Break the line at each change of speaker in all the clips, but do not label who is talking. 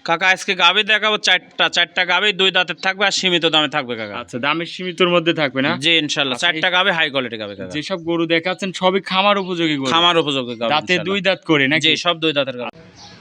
কাকা আজকে গাবি দেখাবো চারটা গাবি, 2 দাঁতের থাকবে আর সীমিত দামে থাকবে কাকা।
আচ্ছা, দামের সীমিতর মধ্যে থাকবে না?
জি ইনশাআল্লাহ,
আচ্ছা,
4টা গাবি হাই কোয়ালিটি গাবি কাকা।
যেসব গরু দেখাচ্ছেন সবই খামার উপযোগী গরু।
খামার উপযোগী গাবি,
দাঁতে 2 দাঁত করে নাকি?
জি সব 2 দাঁতের গাবি।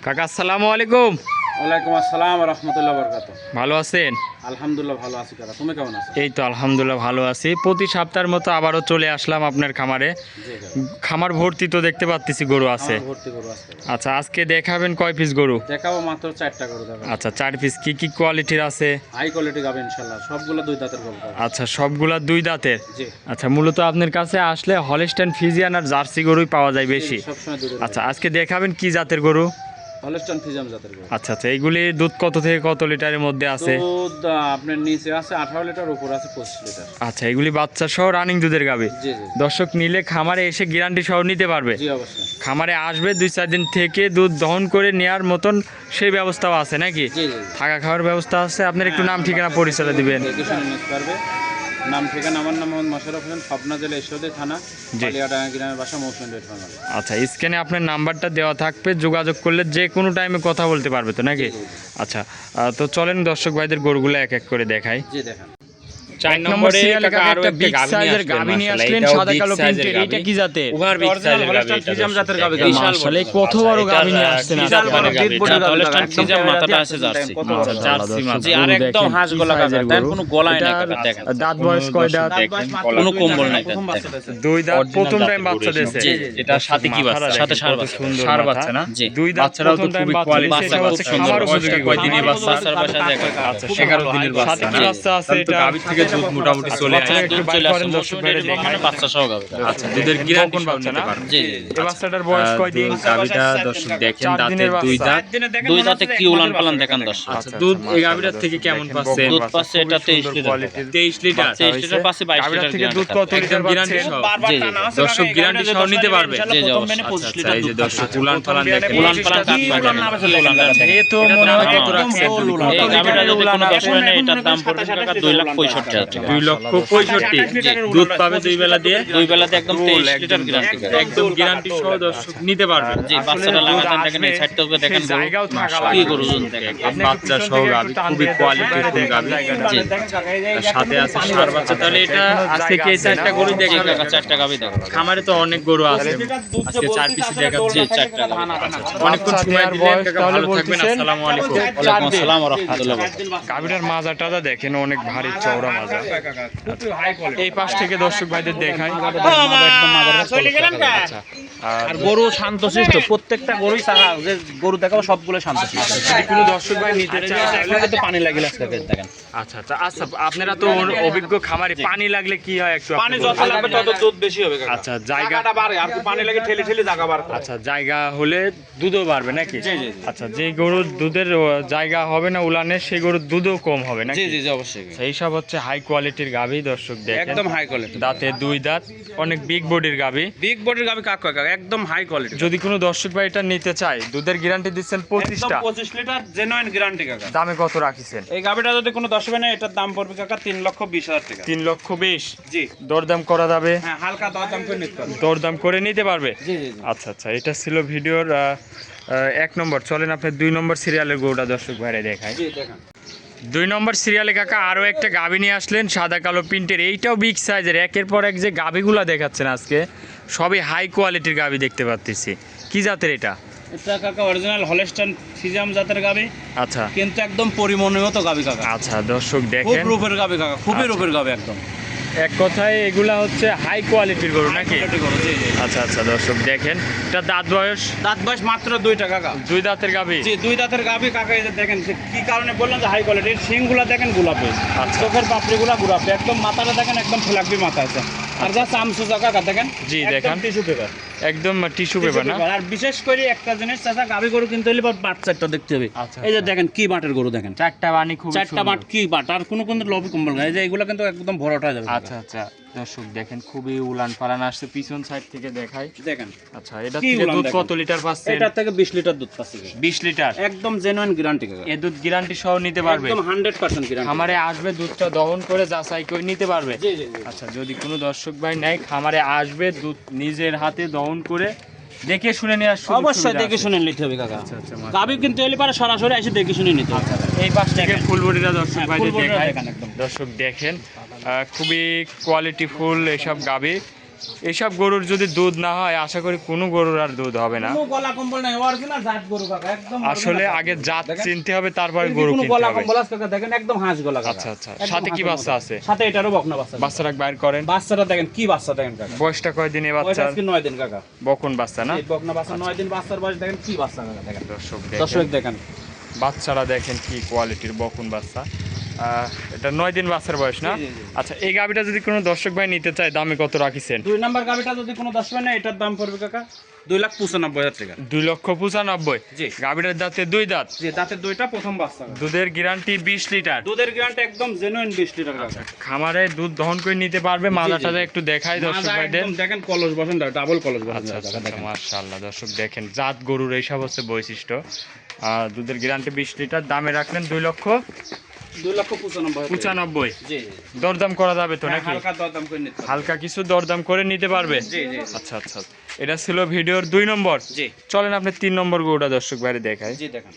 কাকা আসসালামু আলাইকুম।
ওয়ালাইকুম আসসালাম ওয়া রাহমাতুল্লাহি ওয়া বারাকাতুহু।
ভালো আছেন?
আলহামদুলিল্লাহ ভালো আছি কাকা, তুমি কেমন আছো?
এই তো আলহামদুলিল্লাহ ভালো আছি। প্রতি সপ্তাহের মতো আবারও চলে আসলাম আপনার খামারে।
জি কাকা,
খামার ভর্তি তো দেখতে পাচ্ছি গরু আছে।
আমার ভর্তি গরু আছে কাকা।
আচ্ছা, আজকে দেখাবেন কয় পিস গরু?
দেখাবো মাত্র 4টা গরু কাকা।
আচ্ছা, 4 পিস। কি কি কোয়ালিটির আছে?
হাই কোয়ালিটি গাবি ইনশাআল্লাহ, সবগুলো 2 দাঁতের গরু কাকা।
আচ্ছা, সবগুলা 2 দাঁতের।
জি
আচ্ছা, মূলত আপনার কাছে আসলে হলস্টাইন ফ্রিজিয়ান আর জার্সি গরুই পাওয়া যায় বেশি।
সব সময় 2
আচ্ছা, আজকে দেখাবেন কি জাতের গরু?
হলস্টাইন ফ্রিজিয়ান জাতের গরু।
আচ্ছা আচ্ছা, এইগুলি দুধ কত থেকে কত লিটারের মধ্যে আছে?
দুধ আপনার নিচে আছে 18 লিটার, উপর আছে 25 লিটার।
আচ্ছা, এগুলি বাচ্চা সহ রানিং দুধের গাবে।
জি জি
দর্শক নিলে খামারে এসে গ্যারান্টি সহ নিতে পারবে।
জি অবশ্যই।
খামারে আসবে 2-4 দিন থেকে দুধ দহন করে নেওয়ার মতন সেই ব্যবস্থাও আছে নাকি?
জি জি
থাকা খাওয়ার ব্যবস্থা আছে। আপনার একটু নাম ঠিকানা পরিচয় দিবেন।
দেখে নিতে পারবে। নাম ঠিকানা, আমার নাম মোহাম্মদ মোশাররফ হোসেন, পাবনা জেলা ঈশ্বরদী থানা, কালিয়াডাঙ্গা গ্রামের বাসা, মৌসুমী ডেট বাংলা।
আচ্ছা, স্ক্রিনে আপনার নাম্বারটা দেওয়া থাকবে, যোগাযোগ করলে যে কোনো টাইমে কথা বলতে পারবে তো নাকি? আচ্ছা, তো চলেন দর্শক ভাইদের গরুগুলো এক এক করে দেখাই।
জি দেখান।
4 নম্বরে কাকা আরো একটা সাইজের গাবি নিয়ে আসলেন, সাদা কালো প্রিন্টের। এটা কি জাতের?
ওভার বিগ সাইজের গাবি, ফ্রিজিয়াম জাতের গাবি।
মাশাআল্লাহ, কত বড় গাবি নিয়ে আসছেন
বিশাল বড়
আজকে।
বিগ বডি গাবি, হলস্টাইন ফ্রিজিয়াম, মাথাটা আছে জার্সি।
আচ্ছা, জার্সি মাথা।
জি, আর একদম হাঁস গলা কাকা, তার কোনো গলায় নাই কাকা, দেখেন।
দাঁত বয়স কয় দাঁত?
কোনো কম্বল নাই,
প্রথম বাচ্চা দিয়েছে।
2 দাঁত, প্রথম টাইম বাচ্চা দিয়েছে।
জি, এটা সাথে কি বাচ্চা? সাথে ষাঁড়
কত
বাচ্চা।
সুন্দর
ষাঁড়
মাথা।
বাচ্চা না?
জি।
2 দাঁত,
বাচ্চারাও তো
প্রথম টাইম
খুবই
বাচ্চা
quality,
দিয়েছে। এটা
বাচ্চা
হচ্ছে
খুব সুন্দর।
খামার
বয়সটা
উপযোগী
কয়
গরু।
দিনের বাচ্চা?
বাচ্চার বাসা দেখেন।
আচ্ছা,
11 দিনের বাচ্চা
সাথে কি
না?
বাচ্চা আছে
তাহলে তো
এটা?
গাভীর থেকে দুধ মোটামুটি চলে
বাচ্চা
আসে।
একটু
দুধ
বাইর
চলে
করেন
আসে,
দর্শক
মৌসুমী
ভাইরা
ডেট মানে
দেখায়।
বাচ্চা সহ গাবি।
আচ্ছা, দুধের গ্যারান্টি
কখন
সহ
বাচ্চা
নিতে
না?
পারবে।
জি জি
এই বাচ্চাটার বয়স কয় দিন?
গাভীটা দর্শক দেখেন,
4
দাঁতে
দিনের
2
বাচ্চা।
দাঁত।
2 দাঁতে কি উলান পালান দেখান দর্শক।
আচ্ছা, দুধ এই গাভীটার থেকে কেমন পাচ্ছেন?
দুধ পাচ্ছে এটা 23 লিটার।
23 লিটার।
23 লিটার পাচ্ছে, 22
গাভীটার
লিটার
থেকে দুধ
গ্যারান্টি
কত লিটার
গ্যারান্টি
পাচ্ছেন?
সহ।
জি, জি।
দর্শক গ্যারান্টি সহ নিতে পারবে।
জি, জি, অবশ্যই।
আচ্ছা, এই যে দর্শক উলান পালান দেখেন।
উলান পালান কাক
কি
পায়
উলান
দেখেন।
নামে
কি উলান পালান দেখেন।
এ তো মনে হয়
একদম
কত রাখছেন?
ফুল উলান। এই গাভীটা যদি কোনো দর্শক নেয়, এটার দাম পড়বে কাকা 2,65,000 টাকা।
2,65,000 দুধ পাবে 2 বেলা দিয়ে।
2 বেলাতে একদম 23 লিটার গ্যারান্টি।
একদম গ্যারান্টি সহ দর্শক নিতে পারবে।
জি, বাচ্চাটা লাগাতেন দেখেন, এই সাইড থেকে দেখেন গরু।
জায়গাও থাকা
কি
লাগবে।
গরু দেখেন।
বাচ্চা সহ গাভী, খুবই কোয়ালিটিফুল গাভী।
জি,
সাথে আছে ষাঁড় বাচ্চা। তাহলে এটা আজকে কি এই 4টা গরু
জি
দেখাবে?
কাকা 4টা গাভী দেখেন।
খামারে তো অনেক গরু আছে, আজকে 4 পিস দেখাচ্ছি।
জি, 4টা গাভী।
অনেকক্ষণ সময় দিলেন কাকা, ভালো থাকবেন। আসসালামু আলাইকুম।
ওয়ালাইকুম আসসালাম ওয়া রাহমাতুল্লাহি ওয়া বারাকাতুহু।
গাভীটার মাজাটা দেখেন, অনেক ভারী চওড়া মাজা। এই পাশ থেকে দর্শক ভাইদের দেখাই। আচ্ছা,
আর গরু শান্তশিষ্ট, প্রত্যেকটা গরুই সারা যে গরু দেখাবো সবগুলো শান্তশিষ্ট।
যদি কোনো দর্শক ভাই নিতে চায় তাহলে-
কিন্তু পানি লাগে লাগছে দেখেন।
আচ্ছা আচ্ছা আচ্ছা, আপনারা তো অভিজ্ঞ খামারি, পানি লাগলে কি হয় একটু
পানি
আপনি
যত
বলবেন?
লাগবে তত দুধ বেশি হবে কাকা।
আচ্ছা, জায়গা,
জায়গাটা বাড়ে আর কি, পানি লাগে ঠেলে ঠেলে জায়গা বার করে।
আচ্ছা জায়গা হলে দুধও বাড়বে নাকি?
জি, জি, জি।
আচ্ছা, যে গরুর দুধের জায়গা হবে না উলানের, সেই গরুর দুধও কম হবে নাকি?
জি জি জি অবশ্যই।
সেই সব হচ্ছে হাই কোয়ালিটির গাভী দর্শক দেখেন।
একদম হাই কোয়ালিটি।
দাঁতে 2 দাঁত, অনেক বিগ বডির গাভী।
বিগ বডির গাবি কাক কাকা, একদম হাই কোয়ালিটি।
যদি কোনো দর্শক ভাই এটা নিতে চায়, দুধের গ্যারান্টি দিচ্ছেন
একদম
25টা,
25 লিটার জেনুইন গ্যারান্টি কাকা।
দামে কত রাখিছেন?
এই গাবিটা যদি কোনো 10 নেয়, এটার দাম পড়বে কাকা 3,20,000 টাকা।
3,20,000।
জি
দরদাম করা যাবে?
হ্যাঁ, হালকা দরদাম করে নিতে পারবে।
দরদাম করে নিতে পারবে।
জি জি জি।
আচ্ছা আচ্ছা, এটা ছিল ভিডিওর 1 নম্বর। চলেন আপনার 2 নম্বর সিরিয়ালের গরুটা দর্শক ভাইরে দেখায়।
জি দেখেন।
2 নম্বর সিরিয়ালে কাকা আরো একটা গাভী নিয়ে আসলেন, সাদা কালো প্রিন্টের। এইটাও বিগ সাইজের। একের পর এক যে গাভীগুলা দেখাচ্ছেন আজকে, সবই হাই কোয়ালিটির গাভী দেখতে পাচ্ছি। কি জাতের এটা?
এটা কাকা অরিজিনাল হলস্টাইন ফ্রিজিয়াম জাতের গাবি,
আচ্ছা
কিন্তু একদম পরিমনিয়ত গাবি কাকা।
আচ্ছা, দর্শক
খুব
দেখেন,
রূপের গাবি কাকা, খুবই
আচ্ছা।
রূপের গাবি একদম।
এক কথায় এগুলা হচ্ছে হাই কোয়ালিটির গরু নাকি?
কোয়ালিটি গরু, জি জি।
আচ্ছা আচ্ছা, দর্শক দেখেন, এটা দাঁত বয়স
দাঁত বয়স মাত্র 2টা কাকা।
2 দাঁতের গাভী।
জি, 2 দাঁতের গাভি কাকা। এই যে দেখেন, যে কি কারণে বললাম যে হাই কোয়ালিটির, শিংগুলা দেখেন গোলাপি,
আচ্ছা।
চোখের পাপড়িগুলা গোলাপি, একদম মাথাটা দেখেন একদম ফ্ল্যাগবি মাথা আছে। আর যা চামচু কাকা দেখেন,
জি,
একদম
দেখান।
Tissue paper.
একদম টিস্যু পেপার না?
আর বিশেষ করে একটা জিনিস চাচা, গাভি গরু কিনতে হলে বাচ্চাটা দেখতে হবে।
আচ্ছা,
এই যে
আচ্ছা।
দেখেন কি বাটের গরু দেখেন,
4টা বানি খুব
4টা বাট কি বাট, আর কোনো লবি কম্বল নাই, যে এগুলো কিন্তু একদম ভরটা যাবে।
আচ্ছা আচ্ছা, দর্শক দেখেন, খুবই উলান পালান আসছে। পিছন সাইড থেকে দেখাই।
দেখেন
আচ্ছা, এটা
কি
থেকে
উলান
দুধ
দেখেন।
কত লিটার পাচ্ছেন?
এটা থেকে 20 লিটার দুধ পাচ্ছি কাকা।
20 লিটার।
একদম জেনুইন গ্যারান্টি কাকা,
এ দুধ গ্যারান্টি সহ নিতে পারবে?
একদম 100% গ্যারান্টি।
খামারে আসবে, দুধটা দহন করে যাচাই করে নিতে পারবে।
জি জি জি।
আচ্ছা, যদি কোনো দর্শক ভাই নেয়, খামারে আসবে, দুধ নিজের হাতে দহন করে দেখে শুনে নিয়ে আসুন।
অবশ্যই দেখে শুনে নিতে হবে কাকা।
আচ্ছা, মাশাআল্লাহ।
গাবি কিনতে হলে পারে সরাসরি এসে দেখে শুনে নিতে হবে।
এই পাশ থেকে ফুল বডিটা দর্শক
হ্যাঁ,
ভাইদের
full body টা
দেখায়।
দেখান একদম।
দর্শক দেখেন খুবই কোয়ালিটিফুল এসব গাবি। এসব গরুর যদি দুধ না হয় আশা করি কোনো গরুর আর দুধ হবে না।
কোনো গলা কম্বল নাই, অরিজিনাল জাত গরু কাকা, একদম
আসলে
original
আগে জাত
দেখেন।
চিনতে হবে, তারপরে
এই
গরু
কোনো
কিনতে
গলা
হবে।
কম্বল আছে কাকা, দেখেন একদম হাঁস গলা কাকা।
আচ্ছা, আচ্ছা।
একদম
সাথে কি
হাঁসের
বাচ্চা
মতো।
আছে?
সাথে এটারও বকনা বাচ্চা।
বাচ্চারা বাইর করেন।
বাচ্চাটা দেখেন কি বাচ্চা দেখেন কাকা।
বয়সটা কয়দিনে
বয়স
বাচ্চা?
আজকে 9 দিন কাকা।
বকন বাচ্চা না?
এই বকনা বাচ্চা 9 দিন, বাচ্চার বয়স দেখেন কি বাচ্চা কাকা দেখেন।
দর্শক
দর্শক
দেখেন
দেখেন।
বাচ্চারা দেখেন কি কোয়ালিটির বকন বাচ্চা। এটা 9 দিন বাচ্চার বয়স না?
জি, জি, জি।
আচ্ছা, এই গাবিটা যদি কোনো দর্শক ভাই নিতে চায় দামে কত রাখিছেন?
2 নাম্বার গাবিটা যদি কোনো 10 পায় না, এটার দাম পড়বে কাকা 2,95,000 টাকা।
2,95,000।
জি।
গাবিটার দাঁতে 2 দাঁত,
যে দাঁতের দুইটা প্রথম বাচ্চা কাকা।
দুধের গ্যারান্টি 20 লিটার।
দুধের গ্যারান্টি একদম জেনুইন 20 লিটার কাকা।
খামারে দুধ দহন করে নিতে পারবে। মাজাটা
জি।
একটু দেখাই দর্শক
মাজা
ভাইদের।
একদম দেখেন কলস বসেন, ডাবল কলস বসেন
আচ্ছা,
কাকা দেখেন।
মাশাআল্লাহ। দর্শক দেখেন জাত গরুর এইসব হচ্ছে বৈশিষ্ট্য। দুধের গ্যারান্টি 20 লিটার, দামে রাখলেন 2,95,000।
জি জি।
দরদাম করা যাবে তো
হ্যাঁ,
নাকি?
হালকা দরদাম করে নিতে হবে।
হালকা কিছু দরদাম করে নিতে পারবে?
জি জি
আচ্ছা, আচ্ছা। এটা ছিল ভিডিওর 2 নম্বর।
জি
চলেন আপনি 3 নম্বর গরুটা দর্শক বাইরে দেখাই।
জি দেখেন।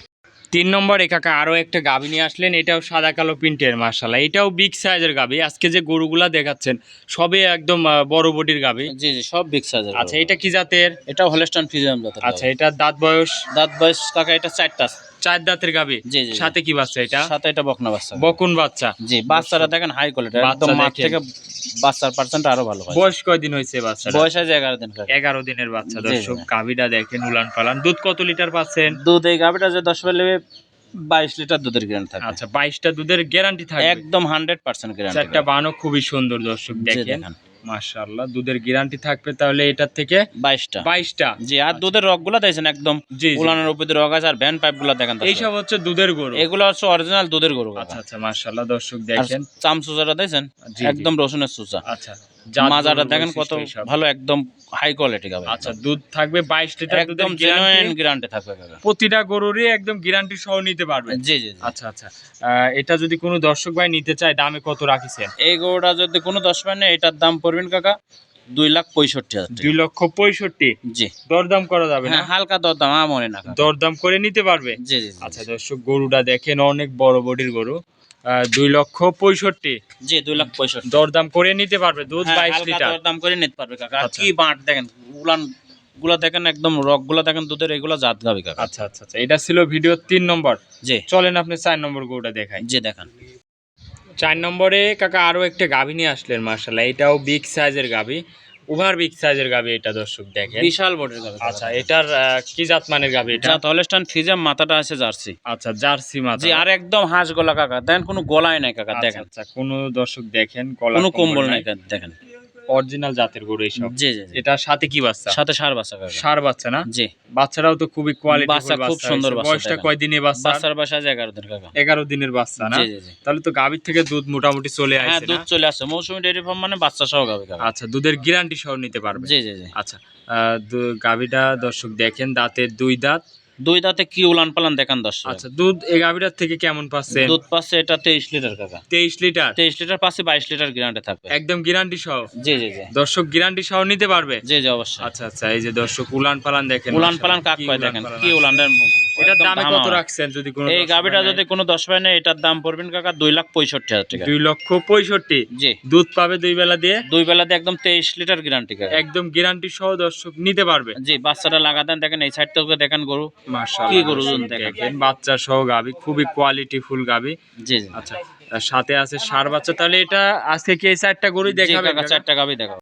3 নম্বরে কাকা আরো একটা গাভী নিয়ে আসলেন। এটাও সাদা কালো প্রিন্টের, মাশাআল্লাহ। এটাও বিগ সাইজের গাভী। আজকে যে গরুগুলা দেখাচ্ছেন সবই একদম বড় বডির গাভী।
জি জি, সব বিগ সাইজের।
আচ্ছা, এটা কি জাতের?
এটা হলস্টাইন ফ্রিজিয়ান জাতের।
আচ্ছা, এটা দাঁত বয়স?
দাঁত বয়স কাকা এটা 4টা।
4 দাঁতের গাভী।
জি, জি।
সাথে কি বাচ্চা এটা?
সাথে এটা বকনা বাচ্চা।
বকুন বাচ্চা।
জি, বাচ্চারা দেখেন হাই কোয়ালিটি,
বাচ্চা
একদম মাঠ
দেখেন।
থেকে বাচ্চার পার্সেন্ট আরো ভালো হয়।
বয়স কয়দিন হয়েছে বাচ্চাটা?
বয়স আছে 11 দিন কাকা।
11 দিনের বাচ্চা।
জি,
দর্শক
জি।
গাভীটা দেখেন উলান পালান। দুধ কত লিটার পাচ্ছেন?
দুধ এই গাবিটা যে 10 পেলে 22 লিটার দুধের গ্যারান্টি থাকে।
আচ্ছা, 22টা দুধের গ্যারান্টি থাকবে।
একদম 100% গ্যারান্টি।
চারটা বানও খুবই সুন্দর দর্শক দেখেন। মাশাআল্লাহ, দুধের গ্যারান্টি থাকবে তাহলে এটার থেকে
22টা।
22টা।
জি, আর দুধের রগগুলো দেখেন একদম
জি, জি।
উলানের উপরে রগ আছে, আর ভ্যান পাইপগুলো দেখেন।
এইসব হচ্ছে দুধের গরু।
এগুলো হচ্ছে অরিজিনাল দুধের গরু।
আচ্ছা, আচ্ছা, মাশাআল্লাহ। দর্শক
আর
দেখেন।
চামচুচাটা দেখেন
জি, জি।
একদম রসুনের চুচা।
আচ্ছা,
মাজাটা দেখেন কত
বৈশিষ্ট্য এইসব।
ভালো, একদম হাই কোয়ালিটি গাবি।
আচ্ছা, দুধ থাকবে 22 লিটার।
একদম
দুধের
জেনুইন
গ্যারান্টি
গ্যারান্টি থাকবে কাকা।
প্রতিটা গরুরই একদম গ্যারান্টি সহ নিতে পারবে।
জি জি জি।
আচ্ছা, আচ্ছা। এটা যদি কোনো দর্শক ভাই নিতে চায় দামে কত রাখিছেন?
এই গরুটা যদি কোনো 10 পায় না, এটার দাম পড়বেন কাকা 2,65,000 টাকা।
2,65,000।
জি।
দরদাম করা যাবে না?
হ্যাঁ, হালকা দরদাম মনে না কাকা।
দরদাম করে নিতে পারবে।
জি জি জি।
আচ্ছা, দর্শক গরুটা দেখেন অনেক বড় বডির গরু। 2,65,000।
জি, 2,65,000।
দরদাম করে নিতে পারবে। দুধ
হ্যাঁ,
22
হালকা
লিটার।
দরদাম করে নিতে পারবে কাকা। আর
আচ্ছা।
কি বাট দেখেন, উলান গুলা দেখেন, একদম রগ গুলা দেখেন দুধের, এগুলো জাত গাবি কাকা।
আচ্ছা, আচ্ছা, আচ্ছা। এটা ছিল ভিডিও 3 নম্বর।
জি
চলেন আপনি 4 নম্বর গরুটা দেখাই।
জি দেখেন।
4 নম্বরে কাকা আরো একটা গাভী নিয়ে আসলেন, মাশাআল্লাহ। এটাও বিগ সাইজের গাভী, ওভার বিগ সাইজের গাভী। এটা দর্শক দেখেন
বিশাল বডির গাবি।
আচ্ছা, এটার কি জাত মানের গাভী এটা?
জাত হলস্টাইন ফ্রিজিয়ান, মাথাটা আছে জার্সি।
আচ্ছা, জার্সি মাথা।
জি, আর একদম হাঁস গলা কাকা, দেখেন কোনো গলায় নাই কাকা,
আচ্ছা,
দেখেন
আচ্ছা, কোনো দর্শক দেখেন গলা
কোনো কম্বল নাই কাকা, দেখেন
অরিজিনাল জাতের গরু এইসব।
জি জি জি।
এটার সাথে কি বাচ্চা?
সাথে ষাঁড় বাচ্চা কাকা।
ষাঁড় বাচ্চা না?
জি।
বাচ্চারাও তো খুবই কোয়ালিটি
বাচ্চা খুব সুন্দর বাচ্চা।
বয়সটা
দেখেন।
কয়দিনে বাচ্চা?
বাচ্চার বয়স আছে 11 দিন কাকা।
11 দিনের বাচ্চা না?
জি জি জি।
তাহলে তো গাভীর থেকে দুধ মোটামুটি চলে
হ্যাঁ,
আসে
দুধ
না?
চলে আসছে। মৌসুমী ডেয়ারি ফার্ম মানে বাচ্চা সহ গাবি কাকা।
আচ্ছা, দুধের গ্যারান্টি সহ নিতে পারবে।
জি জি জি।
আচ্ছা, গাভীটা দর্শক দেখেন দাঁতের 2 দাঁত।
2 দাঁতে কি উলান পালান দেখেন 10।
আচ্ছা, দুধ এই গাভীটার থেকে কেমন পাচ্ছেন?
দুধ পাচ্ছে এটা 23 লিটার কাকা।
23 লিটার।
23 লিটার পাচ্ছে, 22 লিটার গ্যারান্টি থাকবে।
একদম গ্যারান্টি সহ।
জি জি জি।
দর্শক গ্যারান্টি সহ নিতে পারবে।
জি জি, অবশ্যই।
আচ্ছা, আচ্ছা, এই যে দর্শক উলান পালান দেখেন।
উলান পালান কাক
কি
কয়
উলান
দেখেন,
পালান
কি
আছে।
উলান।
এটার দামে কত রাখছেন যদি কোনো
এই
দর্শক
গাবিটা
ভাই
যদি কোনো 10 পায় না, এটার দাম পড়বেন কাকা 2,65,000 টাকা।
2,65,000।
জি।
দুধ পাবে 2 বেলা দিয়ে।
2 বেলাতে একদম 23 লিটার গ্যারান্টি কাকা।
একদম গ্যারান্টি সহ দর্শক নিতে পারবে।
জি, বাচ্চাটা লাগা দেন, দেখেন এই সাইড থেকে দেখেন গরু।
মাশাআল্লাহ,
কি গরু
দেখেন বাচ্চা সহ গাভী, খুবই কোয়ালিটি ফুল গাভী।
জি জি।
আচ্ছা, সাথে আছে ষাঁড় বাচ্চা। তাহলে এটা আজকে কি এই 4টা গরুই
জি
দেখাবেন
কাকা,
কাকা?
4টা গাবি দেখাবো।